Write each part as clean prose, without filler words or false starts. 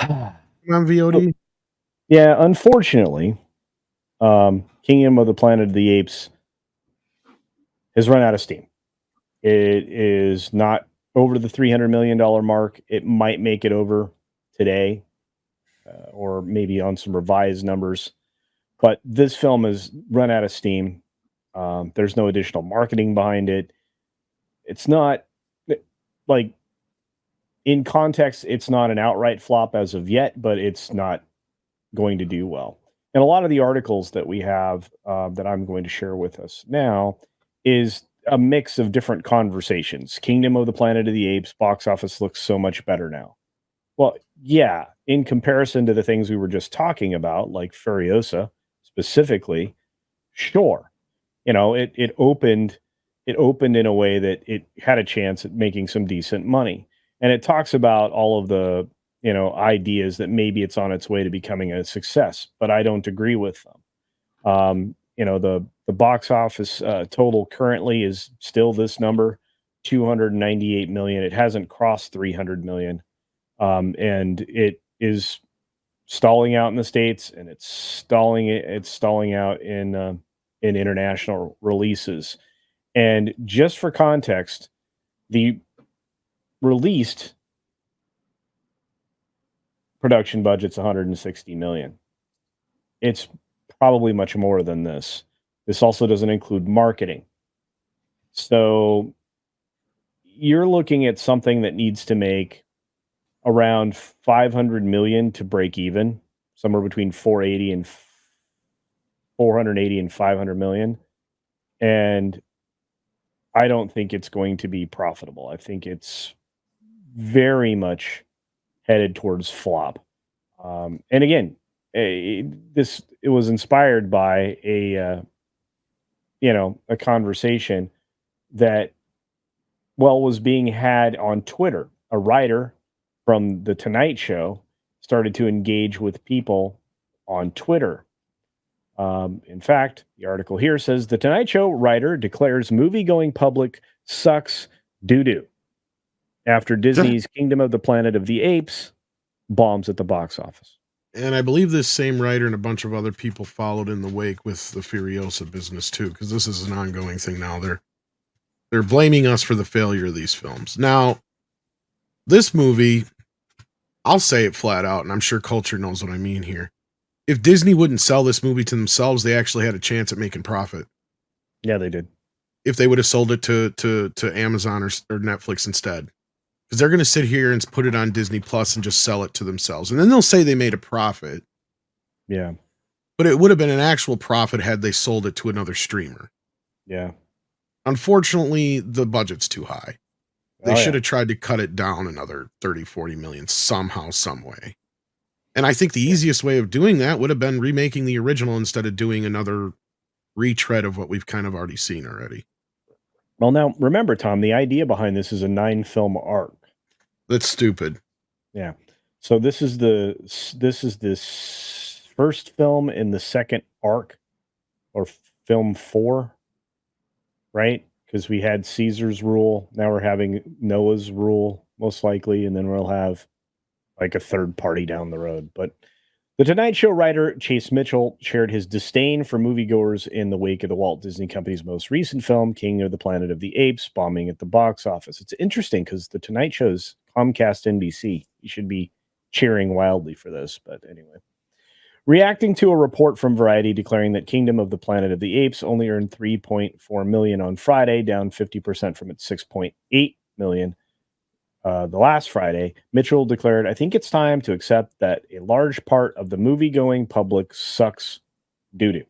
on So, VOD? yeah, unfortunately, Kingdom of the Planet of the Apes has run out of steam. It is not over the $300 million mark. It might make it over today, or maybe on some revised numbers. But this film has run out of steam. There's no additional marketing behind it. It's not like in context, it's not an outright flop as of yet, but it's not going to do well. And a lot of the articles that we have that I'm going to share with us now is a mix of different conversations. Kingdom of the Planet of the Apes box office looks so much better now. Well, yeah, in comparison to the things we were just talking about, like Furiosa specifically, sure. It opened in a way that it had a chance at making some decent money. And it talks about all of the, ideas that maybe it's on its way to becoming a success, but I don't agree with them. The box office total currently is still this number, 298 million. It hasn't crossed 300 million. And it is stalling out in the states, and it's stalling out in international releases. And just for context, the released production budget's 160 million. It's probably much more than this. This also doesn't include marketing. So you're looking at something that needs to make around 500 million to break even, somewhere between 480 and 500 million. And I don't think it's going to be profitable. I think it's very much headed towards flop. And again, it was inspired by a conversation that was being had on Twitter. A writer from the Tonight Show started to engage with people on Twitter. In fact, the article here says the Tonight Show writer declares movie-going public sucks doo-doo after Disney's Kingdom of the Planet of the Apes bombs at the box office. And I believe this same writer and a bunch of other people followed in the wake with the Furiosa business too, because this is an ongoing thing now. They're blaming us for the failure of these films. Now, this movie, I'll say it flat out, and I'm sure culture knows what I mean here. If Disney wouldn't sell this movie to themselves, they actually had a chance at making profit. Yeah, they did. If they would have sold it to Amazon or Netflix instead. Because they're going to sit here and put it on Disney Plus and just sell it to themselves. And then they'll say they made a profit. Yeah. But it would have been an actual profit had they sold it to another streamer. Yeah. Unfortunately, the budget's too high. They should have tried to cut it down another 30, 40 million somehow, some way. And I think the easiest way of doing that would have been remaking the original instead of doing another retread of what we've kind of already seen already. Well, now remember, Tom, the idea behind this is a 9-film arc. That's stupid. Yeah. So this is this first film in the second arc, or film 4, right? Because we had Caesar's rule. Now we're having Noah's rule, most likely, and then we'll have like a third party down the road. But the Tonight Show writer Chase Mitchell shared his disdain for moviegoers in the wake of the Walt Disney Company's most recent film, King of the Planet of the Apes, bombing at the box office. It's interesting because the Tonight Show's Comcast NBC. You should be cheering wildly for this, but anyway. Reacting to a report from Variety declaring that Kingdom of the Planet of the Apes only earned 3.4 million on Friday, down 50% from its 6.8 million the last Friday, Mitchell declared, "I think it's time to accept that a large part of the movie-going public sucks doo-doo."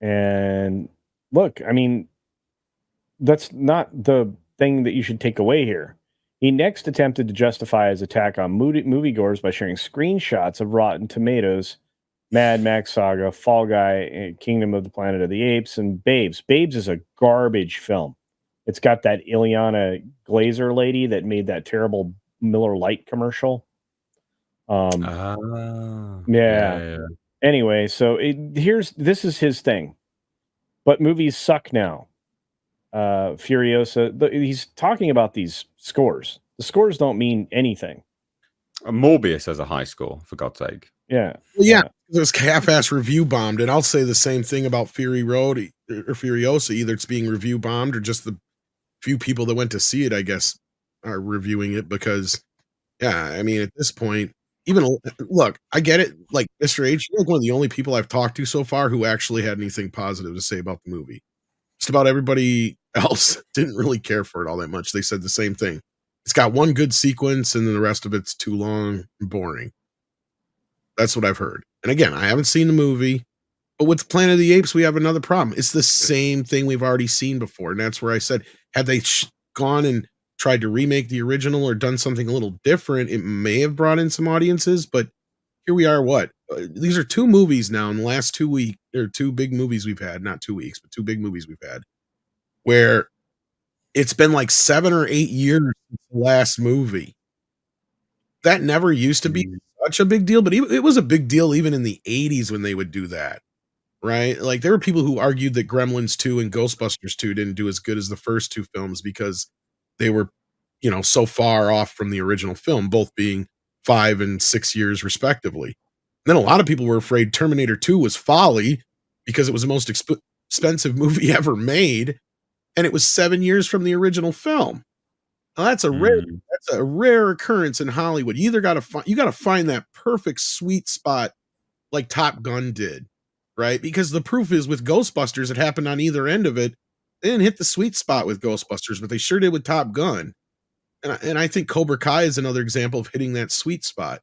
And look, I mean, that's not the thing that you should take away here. He next attempted to justify his attack on moviegoers by sharing screenshots of Rotten Tomatoes, Mad Max Saga, Fall Guy, Kingdom of the Planet of the Apes, and Babes. Babes is a garbage film. It's got that Ileana Glazer lady that made that terrible Miller Lite commercial. Yeah. Anyway, so this is his thing. But movies suck now. Furiosa. He's talking about these scores. The scores don't mean anything. Morbius has a high score, for God's sake. Yeah. Well, yeah, it was half-ass review bombed, and I'll say the same thing about Fury Road or Furiosa. Either it's being review bombed or just the few people that went to see it, I guess, are reviewing it because, yeah, I mean, at this point, even look, I get it. Like Mr. H, you're like one of the only people I've talked to so far who actually had anything positive to say about the movie. Just about everybody else didn't really care for it all that much. They said the same thing. It's got one good sequence, and then the rest of it's too long and boring. That's what I've heard. And again, I haven't seen the movie, but with Planet of the Apes, we have another problem. It's the same thing we've already seen before. And that's where I said, had they gone and tried to remake the original or done something a little different, it may have brought in some audiences. But here we are. What? These are two movies now in the last 2 weeks, or two big movies we've had, not 2 weeks, but two big movies we've had, where it's been like 7 or 8 years since the last movie. That never used to be such a big deal, but it was a big deal even in the 80s when they would do that, right? Like, there were people who argued that Gremlins 2 and Ghostbusters 2 didn't do as good as the first two films because they were, so far off from the original film, both being 5 and 6 years respectively. Then a lot of people were afraid Terminator 2 was folly because it was the most expensive movie ever made, and it was 7 years from the original film. Now, that's a rare occurrence in Hollywood. You either got to find that perfect sweet spot like Top Gun did, right? Because the proof is with Ghostbusters, it happened on either end of it. They didn't hit the sweet spot with Ghostbusters, but they sure did with Top Gun. And I think Cobra Kai is another example of hitting that sweet spot.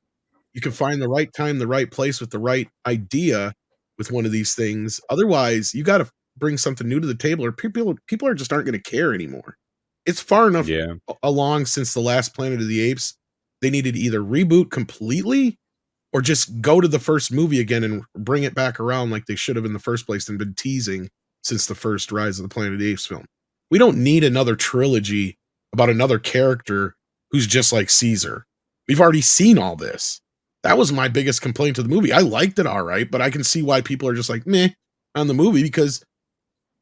You can find the right time, the right place with the right idea with one of these things. Otherwise, you got to bring something new to the table, or people are just aren't going to care anymore. It's far enough along since the last Planet of the Apes. They needed to either reboot completely or just go to the first movie again and bring it back around like they should have in the first place and been teasing since the first Rise of the Planet of the Apes film. We don't need another trilogy about another character who's just like Caesar. We've already seen all this. That was my biggest complaint to the movie. I liked it all right, but I can see why people are just like, meh, on the movie because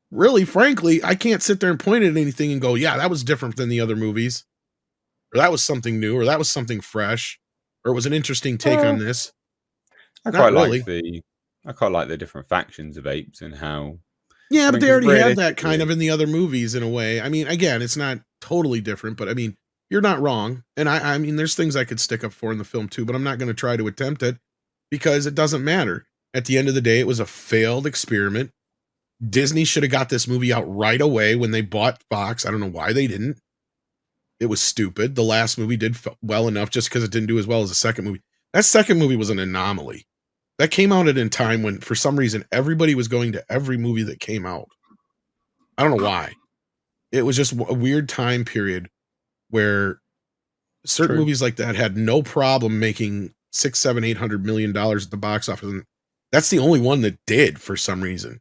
really, frankly, I can't sit there and point at anything and go, yeah, that was different than the other movies, or that was something new, or that was something fresh, or it was an interesting take on this. I quite like the different factions of apes and how. Yeah, but they already had that kind of in the other movies in a way. I mean, again, it's not totally different, but I mean, you're not wrong. And I mean, there's things I could stick up for in the film too, but I'm not going to try to attempt it because it doesn't matter. At the end of the day, it was a failed experiment. Disney should have got this movie out right away when they bought Fox. I don't know why they didn't. It was stupid. The last movie did well enough just because it didn't do as well as the second movie. That second movie was an anomaly. That came out at a time when, for some reason, everybody was going to every movie that came out. I don't know why. It was just a weird time period where certain movies like that had no problem making $600, $700, $800 million at the box office. And that's the only one that did for some reason.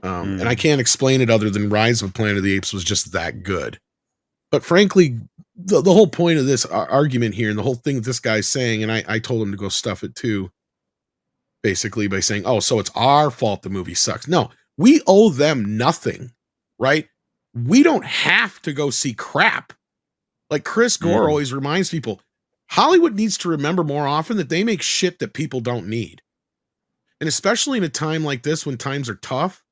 And I can't explain it other than Rise of Planet of the Apes was just that good. But frankly, the whole point of this argument here and the whole thing that this guy's saying, and I told him to go stuff it too, basically by saying, oh, so it's our fault the movie sucks. No, we owe them nothing, right? We don't have to go see crap. Like Chris Gore always reminds people, Hollywood needs to remember more often that they make shit that people don't need. And especially in a time like this when times are tough,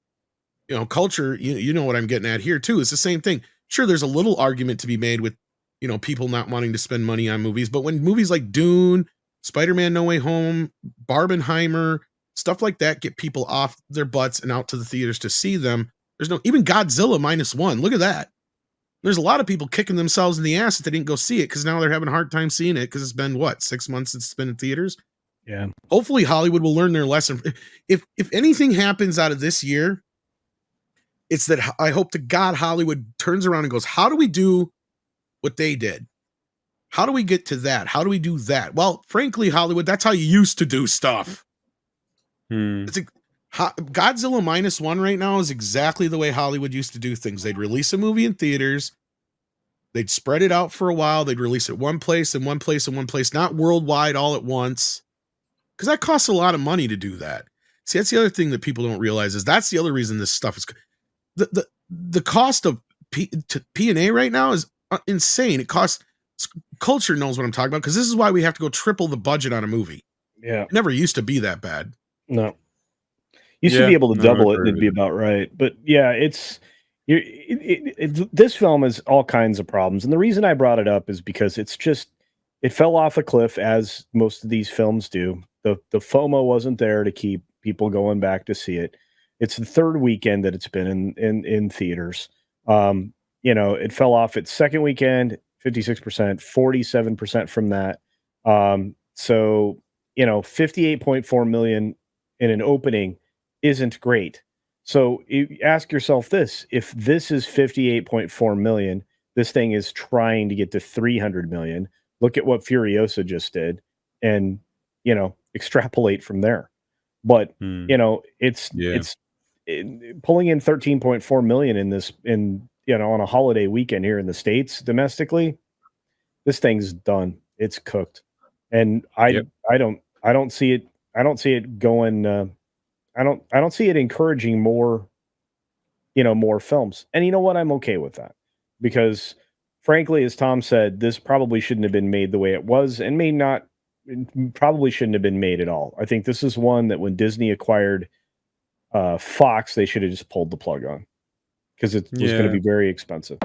culture, you know what I'm getting at here too. It's the same thing. Sure, there's a little argument to be made with, people not wanting to spend money on movies, but when movies like Dune, Spider-Man No Way Home, Barbenheimer, stuff like that get people off their butts and out to the theaters to see them, even Godzilla -1. Look at that. There's a lot of people kicking themselves in the ass that they didn't go see it because now they're having a hard time seeing it because it's been 6 months since it's been in theaters. Yeah. Hopefully Hollywood will learn their lesson. If anything happens out of this year, it's that I hope to God Hollywood turns around and goes, how do we do what they did? How do we get to that? How do we do that? Well, frankly, Hollywood, that's how you used to do stuff. Godzilla -1 right now is exactly the way Hollywood used to do things. They'd release a movie in theaters. They'd spread it out for a while. They'd release it one place and one place and one place, not worldwide all at once. Because that costs a lot of money to do that. See, that's the other thing that people don't realize is that's the other reason this stuff is the cost of P&A right now is insane. It costs. Culture knows what I'm talking about because this is why we have to go triple the budget on a movie. Yeah, it never used to be that bad. No, used to be able to I double it and agree it'd be with about right. But yeah, this film has all kinds of problems, and the reason I brought it up is because it fell off a cliff as most of these films do. The FOMO wasn't there to keep people going back to see it. It's the third weekend that it's been in theaters. It fell off its second weekend, 56%, 47% from that. So 58.4 million in an opening isn't great. So you ask yourself this: if this is 58.4 million, this thing is trying to get to 300 million. Look at what Furiosa just did, and extrapolate from there. But it's pulling in 13.4 million in this on a holiday weekend here in the States domestically. This thing's done. It's cooked, and I don't see it going. I don't see it encouraging more films. And you know what? I'm okay with that because, frankly, as Tom said, this probably shouldn't have been made the way it was, and probably shouldn't have been made at all. I think this is one that when Disney acquired Fox, they should have just pulled the plug on because it was going to be very expensive.